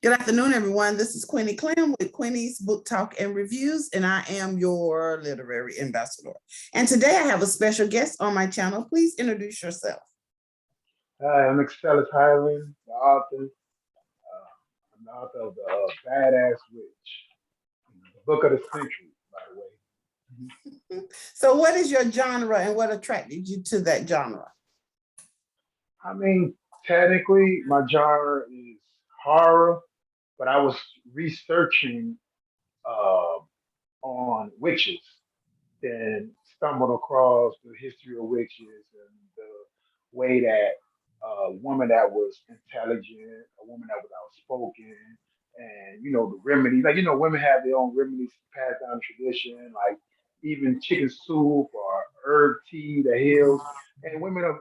Good afternoon, everyone. This is Queenie Clem with Queenie's Book Talk and Reviews, and I am your literary ambassador. And today I have a special guest on my channel. Please introduce yourself. Hi, I'm Excellus Hyland, the author. I'm the author of the Badass Witch, the book of the century, by the way. Mhm. So, what is your genre and what attracted you to that genre? I mean, technically, my genre is horror, but I was researching uh, on witches, then stumbled across the history of witches and the way that a woman that was intelligent, a woman that was outspoken, and the remedies. Like women have their own remedies passed down tradition, like even chicken soup or herb tea that heals. And women are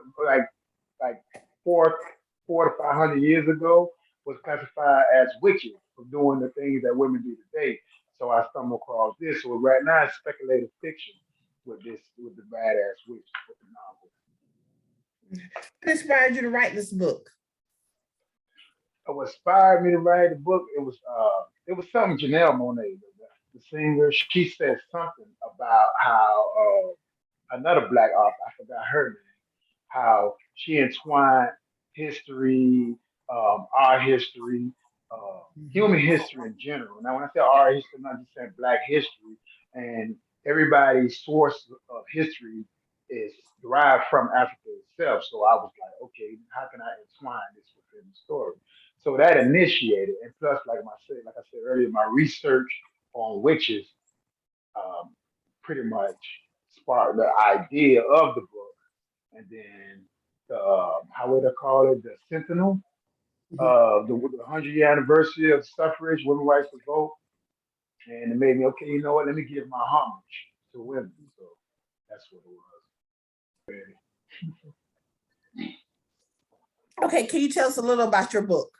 like four, 400 to 500 years ago was classified as witches for doing the things that women do today. So I stumbled across this. So right now it's speculative fiction with the badass witch with the novel. What inspired you to write this book? What inspired me to write the book, it was something Janelle Monae, the singer, she said something about how another black author, I forgot her name, how she entwined history, our history, human history in general. Now, when I say our history, I'm not just saying black history, and everybody's source of history is derived from Africa itself. So I was like, okay, how can I entwine this within the story? So that initiated, and plus, like I said earlier, my research on witches um, pretty much sparked the idea of the book, and then the how would I call it, the Sentinel, Mhm. the 100-year anniversary of suffrage, women rights to vote, and it made me okay. You know what? Let me give my homage to women. So that's what it was. Okay, can you tell us a little about your book?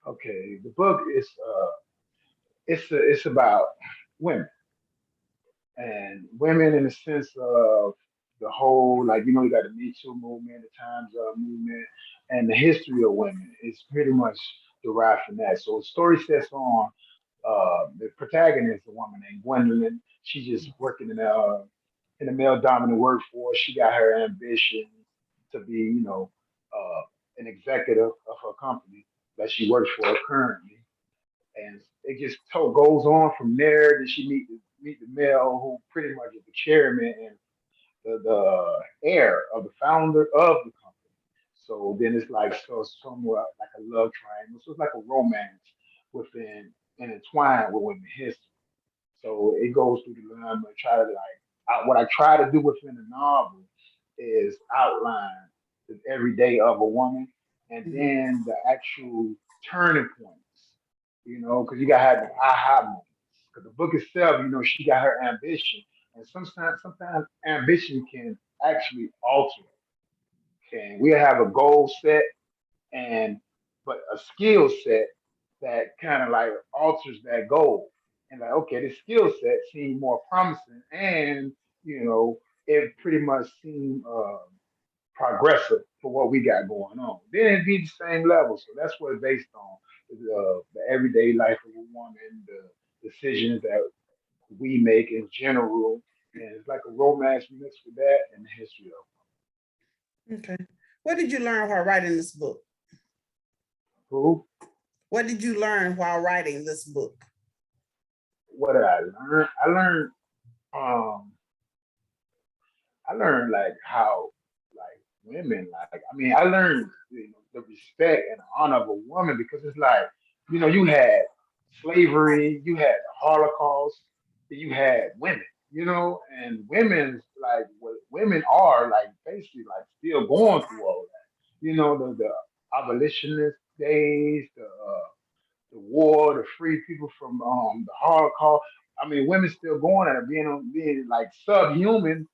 Okay, the book is it's about women and women in the sense of the whole, like you got the Me Too movement, the Times Up movement, and the history of women is pretty much derived from that. So the story sets on the protagonist, a woman named Gwendolyn. She's just working in the male dominant workforce. She got her ambition to be, an executive of her company that she works for currently, and it just goes on from there. Then she meet the male who pretty much is the chairman and the heir of the founder of the company. So then it's like somewhat like a love triangle. So it's like a romance within and entwined with women history. So it goes through the line. I try to what I try to do within the novel is outline the everyday of a woman, and Mhm. then the actual turning points. Because you gotta have the aha moments. Because the book itself, she got her ambition, and sometimes ambition can actually alter. Can we have a goal set and but a skill set that kind of like alters that goal. And like, okay, this skill set seemed more promising, and you know, it pretty much seemed progressive for what we got going on. Then it'd be the same level. So that's what it's based on the everyday life of a woman, the decisions that we make in general. And it's like a romance mixed with that and the history of Okay. What did you learn while writing this book? who, What did you learn while writing this book? what did I learn? Um, I learned like how like women like I learned the respect and honor of a woman because it's like you had slavery, you had the Holocaust, you had women, and women's like what women are like basically like still going through all that. The abolitionist days, the war to free people from the Holocaust. I mean, women still going at it, being like subhuman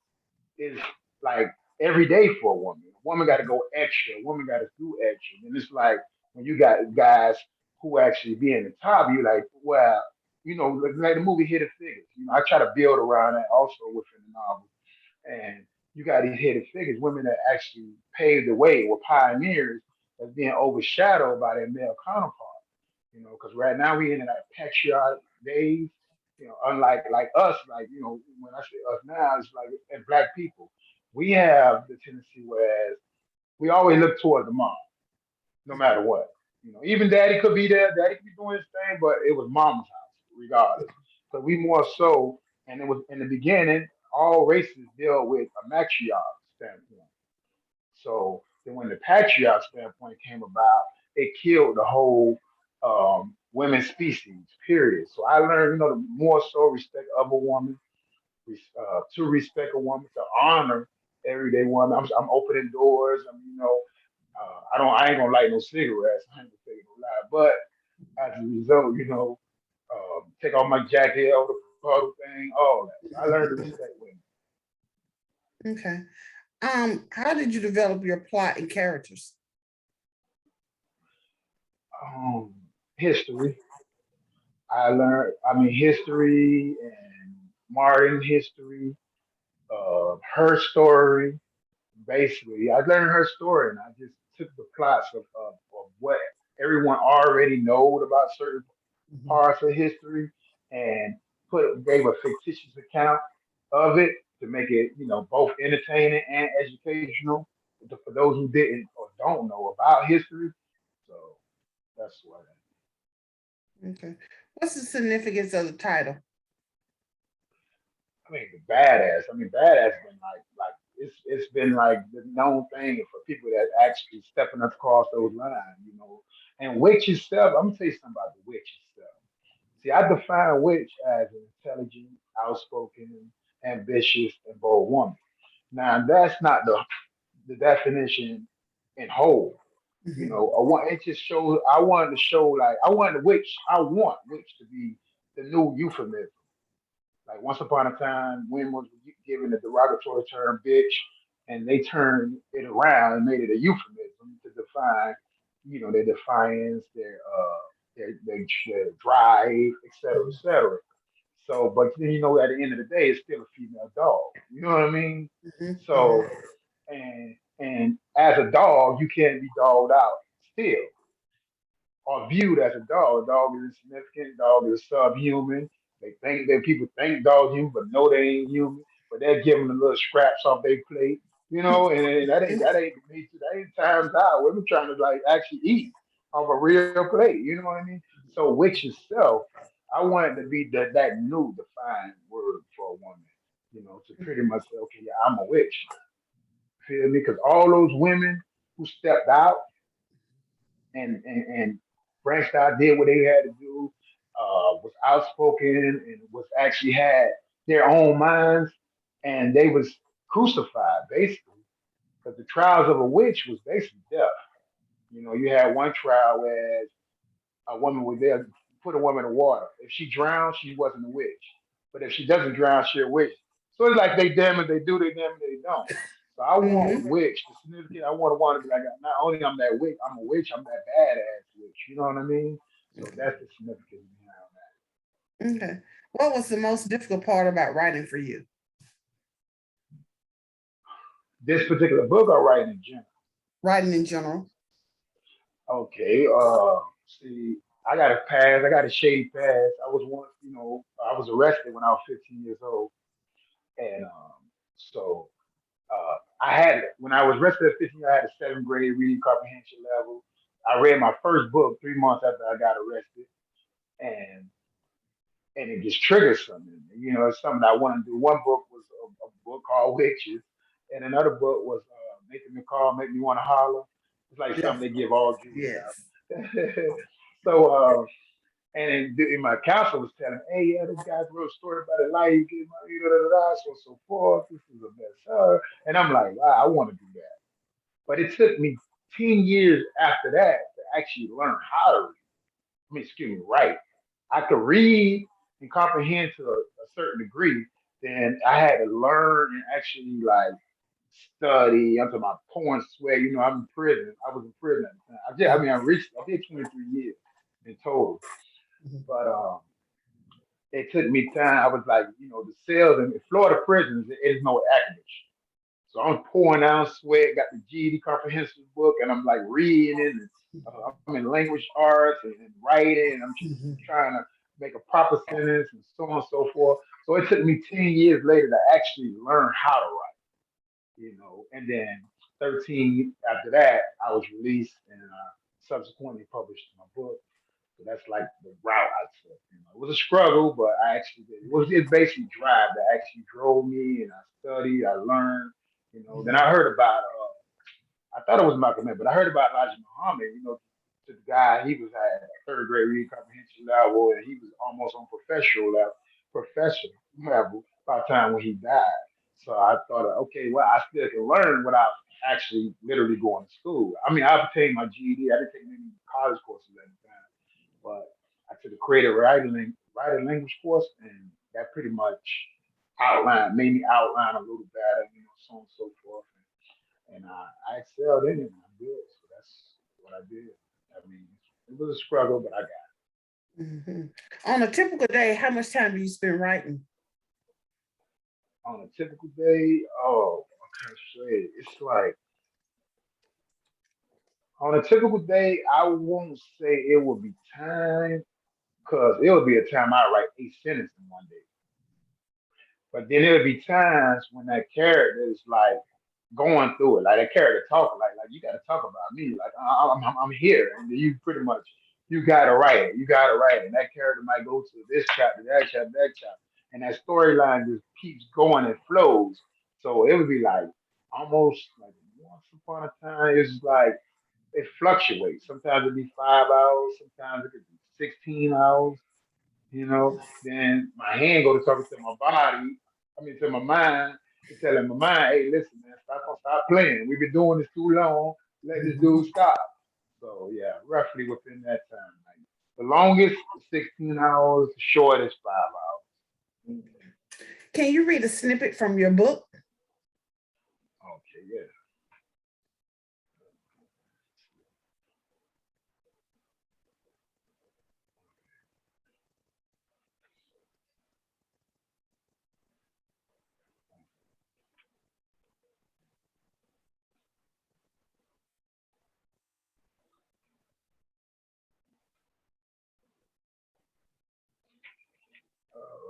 is like every day for a woman. A woman got to go extra. A woman got to do extra. And it's like when you got guys who actually be in the top, you like, well, like the movie Hidden Figures. I try to build around that also within the novel. And you got these hidden figures, women that actually paved the way, were pioneers that's being overshadowed by their male counterparts. because right now we in that patriotic days. Unlike like us, like when I say us now, it's like and black people, we have the tendency whereas we always look toward the mom, no matter what. Even daddy could be there, daddy could be doing his thing, but it was mama's house, regardless. So we more so, and it was in the beginning, all races deal with a matriarch standpoint. So then when the patriarch standpoint came about, it killed the whole women's species, period. So I learned, to more so respect of a woman, to respect a woman, to honor everyday woman. I'm opening doors. I ain't gonna light no cigarettes. I ain't gonna tell you no lie. But as a result, take off my jacket, all the puddle thing, all that. So I learned to respect women. Okay. How did you develop your plot and characters? History. History and Martin history, her story. Basically, I learned her story and I just took the plots of what everyone already knowed about certain Mhm. parts of history and gave a fictitious account of it to make it, both entertaining and educational for those who didn't or don't know about history. So that's what. Okay. What's the significance of the title? The badass. Badass been like it's been like the known thing for people that actually stepping across those lines. And witch itself, I'm gonna tell you something about the witch itself. See, I define witch as an intelligent, outspoken, ambitious, and bold woman. Now that's not the definition in whole. Mhm. It just shows. I wanted to show like I wanted witch. I want witch to be the new euphemism. Like once upon a time, women was given the derogatory term bitch, and they turned it around and made it a euphemism to define, their defiance, their drive, et cetera, et cetera. So, but then at the end of the day, it's still a female dog. You know what I mean? Mhm. Mhm. So, and as a dog, you can't be dogged out still are viewed as a dog. A dog is insignificant. Dog is subhuman. They think that people think dog human, but no, they ain't human. But they're giving them little scraps off their plate, and that ain't the nature. That ain't times out. Women trying to like actually eat off a real plate. You know what I mean? So witch itself, I want it to be that new defined word for a woman. To pretty much say, okay, yeah, I'm a witch. Feel me? Because all those women who stepped out and branched out, did what they had to do, was outspoken and was actually had their own minds, and they was crucified basically because the trials of a witch was basically death. You had one trial where a woman was there, put a woman in water. If she drowned, she wasn't a witch, but if she doesn't drown, she's a witch. So it's like they damn it, they do, they damn it, they don't. So I want Mhm. witch, the significant. I want to be like, not only I'm that witch, I'm a witch, I'm that badass witch. You know what I mean? So Okay. that's the significance behind Okay. What was the most difficult part about writing for you? that. This particular book I write in general. Writing in general. Okay, see, I got a pass, I got a shady pass. I was once, I was arrested when I was 15 years old. And so I had when I was arrested at 15, I had a seventh grade reading comprehension level. I read my first book 3 months after I got arrested, and it just triggered something. It's something I want to do. One book was a book called Witches, and another book was Making Me Call, Make Me Want to Holler. It's like Yes. something they give all Yes. juveniles. So, and my counselor was telling me, hey, yeah, this guy's wrote a story about his life, so on so forth. This is a bestseller. And I'm like, wow, I want to do that. But it took me 10 years after that to actually learn how to read. Excuse me, write. I could read and comprehend to a certain degree. Then I had to learn and actually like study. I'm talking about pouring sweat. I'm in prison. I was in prison at the time. I did 23 years in total. Mhm. But it took me time. I was like, the cells in Florida prisons, it is no air conditioning. So I'm pouring out sweat, got the GED comprehensive book, and I'm like reading it I'm in language arts and writing, and I'm just Mhm. trying to make a proper sentence and so on and so forth. So it took me 10 years later to actually learn how to write, and then 13 after that, I was released and subsequently published my book. So that's like the route I took. It was a struggle, but I actually did. It's basically drive that actually drove me, and I studied, I learned. Then I heard about I thought it was Malcolm X, but I heard about Elijah Muhammad. To the guy, he was at a third grade reading comprehension level, and he was almost on professional level by the time when he died. So I thought, okay, well, I still can learn without actually literally going to school. I mean, I obtained my GED. I didn't take many college courses at the time, but I took a creative writing language course, and that pretty much made me outline a little better, so on and so forth. And I excelled in it, and I did. So that's what I did. I mean, it was a struggle, but I got Mhm. On a typical day, how much time do you spend writing? it. On a typical day, oh, I can't say. It's like on a typical day, I won't say it would be time, because it would be a time I write 8 sentences in one day. But then there'll be times when that character is like going through it, like that character talking, like you got to talk about me, like I'm here, and you pretty much you got to write it, and that character might go to this chapter, that chapter, and that storyline just keeps going and flows. So it would be like almost like once upon a time, it's like it fluctuates. Sometimes it'd be 5 hours, sometimes it could be 16 hours, then my hand go to talking to my body, I mean to my mind, to telling my mind, hey, listen, man, stop playing. We've been doing this too long. Let this Mhm. dude stop. So yeah, roughly within that time. Like, the longest is 16 hours, the shortest 5 hours. Can you read a snippet from your book? Okay, yeah.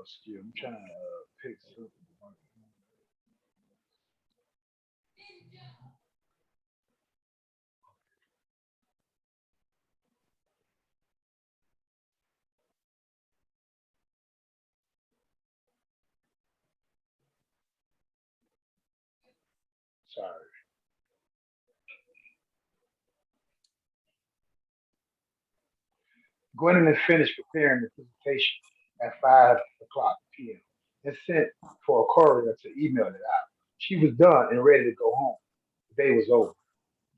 Excuse me, I'm trying to pick something. Sorry. Gwendolyn finished preparing the presentation at 5 o'clock p.m. and sent for a courier to email it out. She was done and ready to go home. The day was over.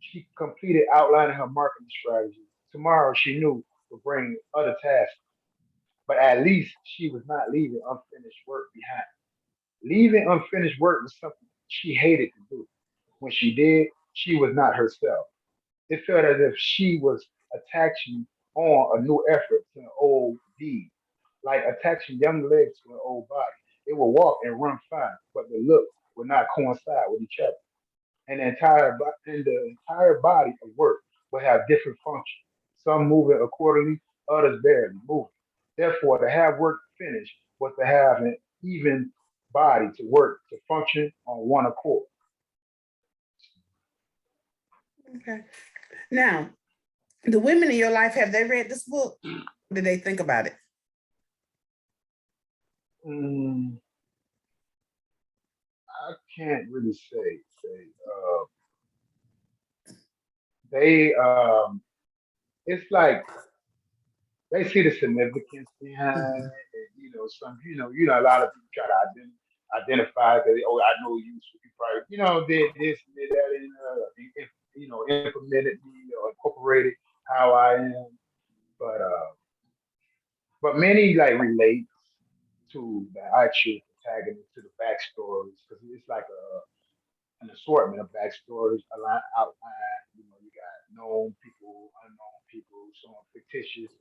She completed outlining her marketing strategy. Tomorrow, she knew, would bring other tasks, but at least she was not leaving unfinished work behind. Leaving unfinished work was something she hated to do. When she did, she was not herself. It felt as if she was attaching on a new effort to an old deed, like attaching young legs to an old body. It will walk and run fine, but the look will not coincide with each other. And the entire body of work will have different functions, some moving accordingly, others barely moving. Therefore, to have work finished was to have an even body to work to function on one accord. Okay. Now, the women in your life, have they read this book? What did they think about it? Mm, I can't really say. They it's like they see the significance behind Mhm. it. Some a lot of people try to identify that. Oh, I know you, so you probably did this and did that, and implemented me or incorporated how I am. But many like relate to the actual protagonist, to the backstories, because it's like an assortment of backstories, outline. You got known people, unknown people, some fictitious,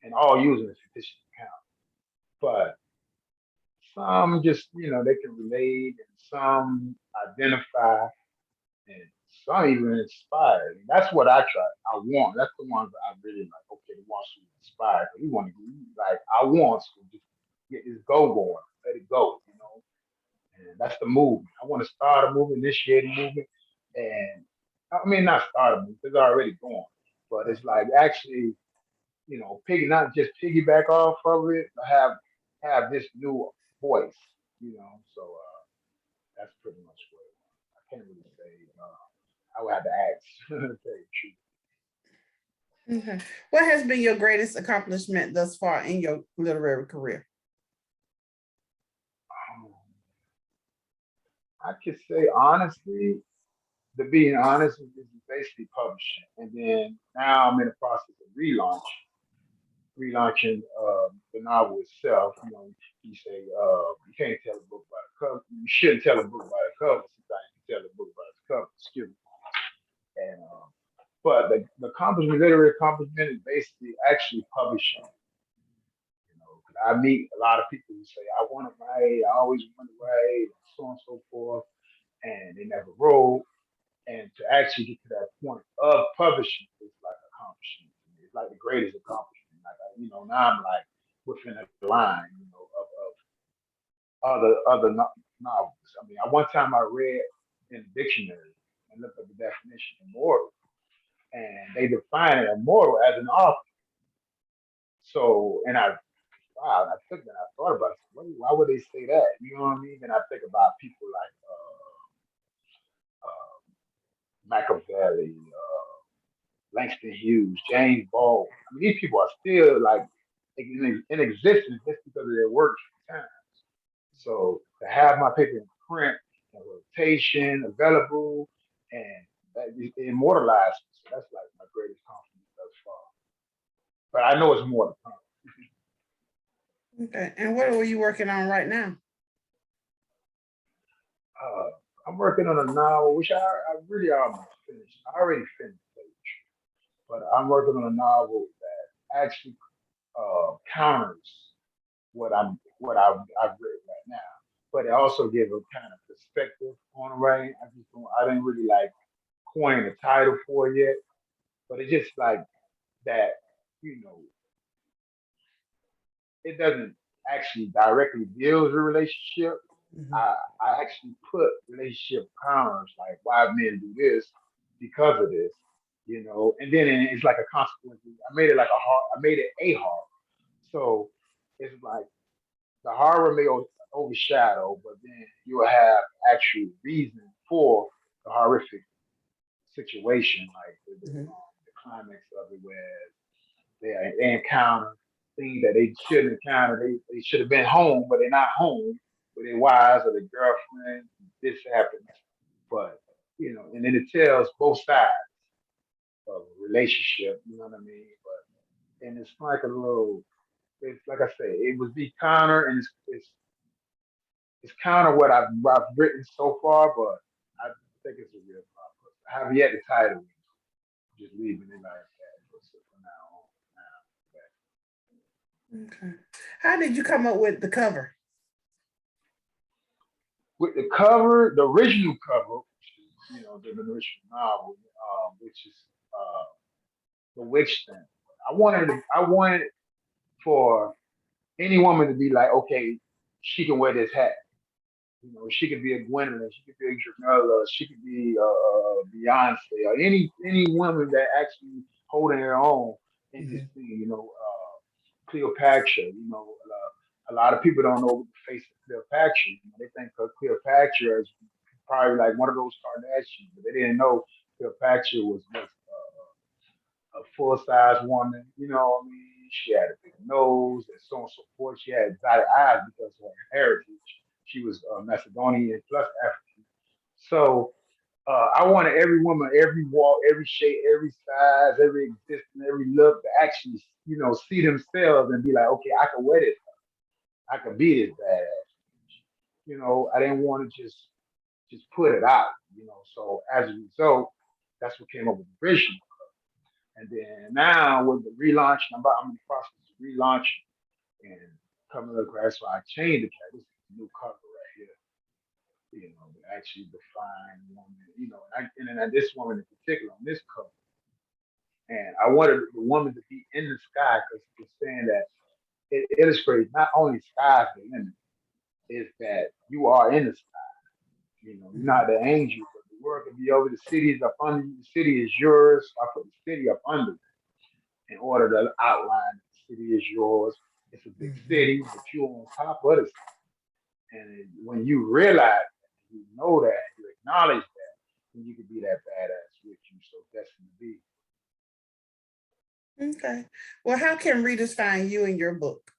and all using a fictitious account. But some just, they can relate, and some identify, and So I'm even inspired. And that's what I try. I want. That's the ones that I really like. Okay, the ones who inspire. He want to like I want to just get this go going, let it go. And that's the movement. I want to start a movement, initiate a movement, and I mean not start a movement. It's already going, but it's like actually, not just piggyback off of it, but have this new voice. That's pretty much what it was. I can't really say. I would have to ask. To tell you the truth. Okay. What has been your greatest accomplishment thus far in your literary career? Um, I could say honestly, to being honest, is basically publishing, and then now I'm in the process of relaunching the novel itself. You say you can't tell a book by the cover. You shouldn't tell a book by the cover. Sometimes you tell a book by its cover. Excuse me. And but the accomplishment, literary accomplishment, is basically actually publishing. 'Cause I meet a lot of people who say, "I want to write. I always want to write," and so on and so forth, and they never wrote. And to actually get to that point of publishing is like accomplishment. It's like the greatest accomplishment. Like now I'm like within a line, of novels. I mean, at one time I read in the dictionary and looked up the definition immortal, and they define it immortal as an author. So, and I wow, and I took that, I thought about it. Why would they say that? You know what I mean? And I think about people like Machiavelli, Langston Hughes, James Baldwin. I mean, these people are still like in existence just because of their works from time. So to have my paper in print, and rotation, available, and that is immortalized, so that's like my greatest compliment thus far. But I know it's more to come. Okay. And what are you working on right now? Uh, I'm working on a novel, which I really almost finished. I already finished it, but I'm working on a novel that actually counters what I've written right now. But it also gives a kind of perspective on writing. I didn't really like coin a title for it yet, but it's just like that, you know, it doesn't actually directly deal with a relationship. Mhm. I actually put relationship counters like why men do this because of this, and then it's like a consequence. I made it like a horror. I made it a horror. So it's like the horror may overshadow, but then you will have actual reason for the horrific situation, like Mhm. the climax of it, where they encounter things that they shouldn't encounter. They should have been home, but they're not home with their wives or their girlfriend. This happens, but and then it tells both sides of a relationship. You know what I mean? And it's like a little. It's like I say, it was be counter, and it's counter what I've written so far, but I think it's a real problem. I have yet the title, just leaving it like that for now on. Okay. How did you come up with the cover? With the cover, the original cover, which is the original novel, which is the witch thing. I wanted for any woman to be like, okay, she can wear this hat. She could be a Gwendolyn, she could be a Jamila, she could be Beyonce, or any woman that actually holding her own in this Mhm. thing. Cleopatra. A lot of people don't know the face of Cleopatra. They think of Cleopatra as probably like one of those Kardashians, but they didn't know Cleopatra was a full size woman. You know what I mean? She had a big nose and so on and so forth. She had exotic eyes because of her heritage. She was Macedonian plus African. So I wanted every woman, every walk, every shape, every size, every existence, every look to actually, see themselves and be like, okay, I can wear this. I could be this badass. I didn't want to just put it out. So as a result, that's what came up with the vision. And then now with the relaunch, I'm in the process of relaunching and coming to the grass. So I changed the cat. This is the new cover right here. to actually define woman, and this woman in particular on this cover. And I wanted the woman to be in the sky because it's saying that it illustrates not only skies the limit, is that you are in the sky. You're not the angel, but the world can be over. The city is up under you. The city is yours. So I put the city up under in order to outline that the city is yours. It's a big Mhm. city, but you're on top of the city. And when you realize that, you know that, you acknowledge that, then you can be that badass with you so destined to be. Okay. Well, how can readers find you and your book?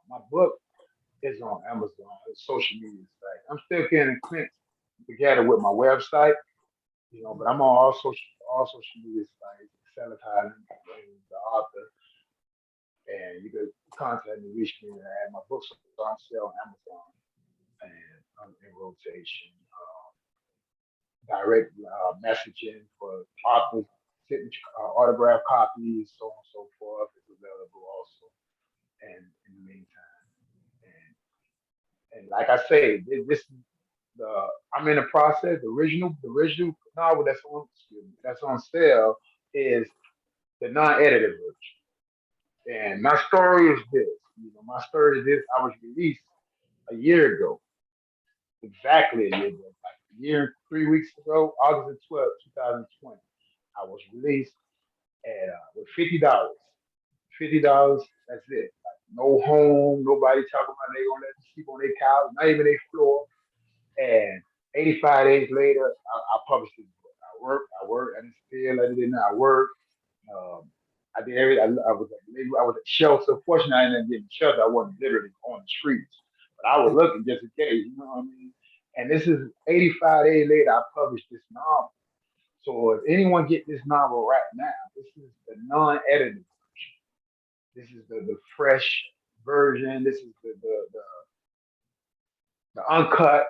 My book is on Amazon, it's social media site. I'm still getting Clint together with my website, but I'm on all social media sites, Excellus Hyland, the author, and you can contact me, reach me, and add my books on sale on Amazon, and I'm in rotation. Direct messaging for authors, signature, autograph copies, so on and so forth is available also. And in the meantime, and like I say, this is the I'm in the process. The original novel that's on sale is the non-edited version. And my story is this. My story is this. I was released a year ago, exactly a year ago, like a year and 3 weeks ago, August the 12th, 2020. I was released and with $50. $50, that's it. Like, no home, nobody talking about they gonna let me sleep on their couch, not even their floor. And 85 days later, I published this book. I worked, I didn't feel, I didn't, I worked. Um, I did everything. I was at shelter. Fortunately, I didn't get in shelter. I wasn't literally on the streets, but I was looking just in case. You know what I mean? And this is 85 days later. I published this novel. So if anyone get this novel right now, this is the non-edited version. This is the fresh version. This is the uncut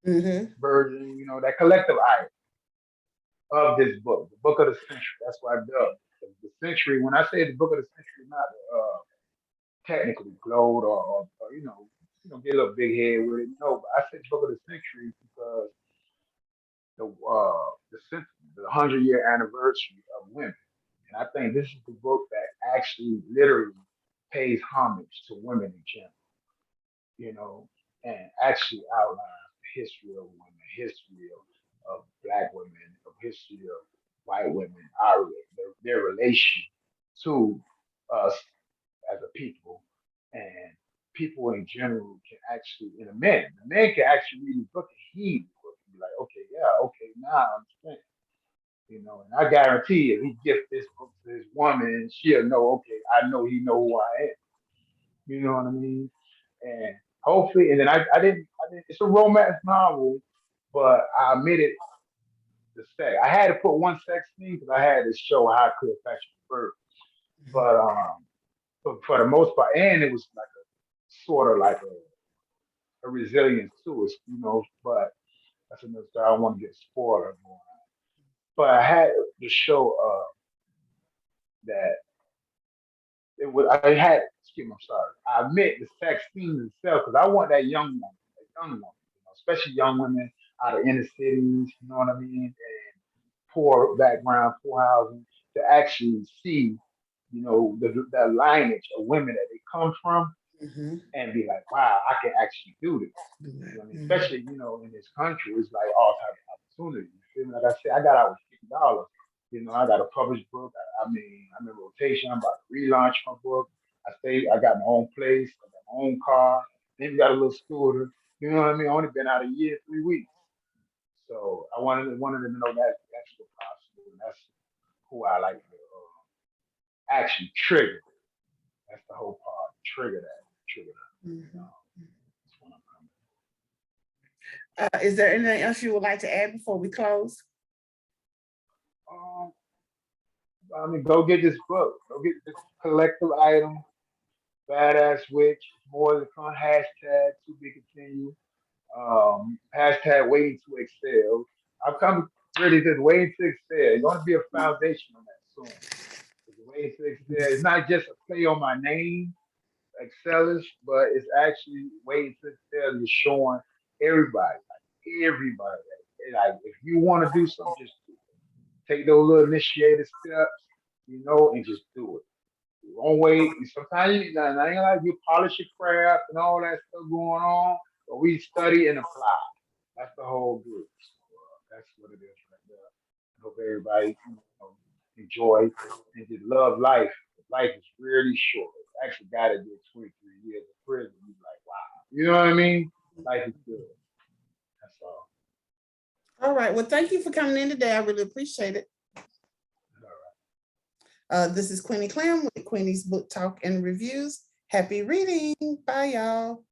Mm-hmm. version. That collective item of this book, the book of the century. That's why I dubbed it. The century. When I say the book of the century, not technically glowed or get a little big head with it. No, but I said book of the century because the 100-year anniversary of women, and I think this is the book that actually literally pays homage to women in general, and actually outlines the history of women, history of black women, of history of white women, their relation to us as a people, and people in general can actually, and the men can actually read the book and heed the book and be like, okay, yeah, okay, now I understand. And I guarantee if he gift this book to his woman, she'll know, okay, I know he know who I am. You know what I mean? And hopefully, and then I didn't it's a romance novel, but I omitted the sex. I had to put one sex scene because I had to show how it could affect your birth. But for the most part, and it was like a sort of like a resilience to it, but that's another story. I don't want to get spoiled. But I had to show that it would. I had. Excuse me. I'm sorry. I admit the sex scenes itself because I want that young woman, especially young women out of inner cities. You know what I mean? And poor background, poor housing, to actually see, the lineage of women that they come from Mm-hmm. and be like, wow, I can actually do this. You know what I mean? Mm-hmm. Especially, in this country, it's like all type of opportunity. You feel me? Like I said, I got out with $50. I got a published book. I mean, I'm in rotation. I'm about to relaunch my book. I got my own place. I got my own car. Then got a little scooter. You know what I mean? I only been out a year, 3 weeks. So I wanted them to know that that's what possible. And that's who I like to actually trigger. That's the whole part. Trigger that. Trigger that. Mm-hmm. That's what I'm coming. Is there anything else you would like to add before we close? Um, I mean, go get this book. Go get this collective item. Badass Witch. More than fun. Hashtag to be continued. Hashtag waiting to excel. I'm coming really just waiting to excel. It's going to be a foundation on that soon. It's waiting to excel. It's not just a play on my name, Excellus, but it's actually waiting to excel. You're showing everybody. Like if you want to do something, just do it. Take those little initiated steps, and just do it. Don't wait. Sometimes I ain't like you polish your craft and all that stuff going on, but we study and apply. That's the whole group. So, that's what it is right there. I hope everybody enjoy and just love life. Life is really short. Actually, guy that did 23 years in prison, he's like, wow. You know what I mean? Life is good. That's all. All right. Well, thank you for coming in today. I really appreciate it. All right. This is Queenie Clem with Queenie's Book Talk and Reviews. Happy reading. Bye, y'all.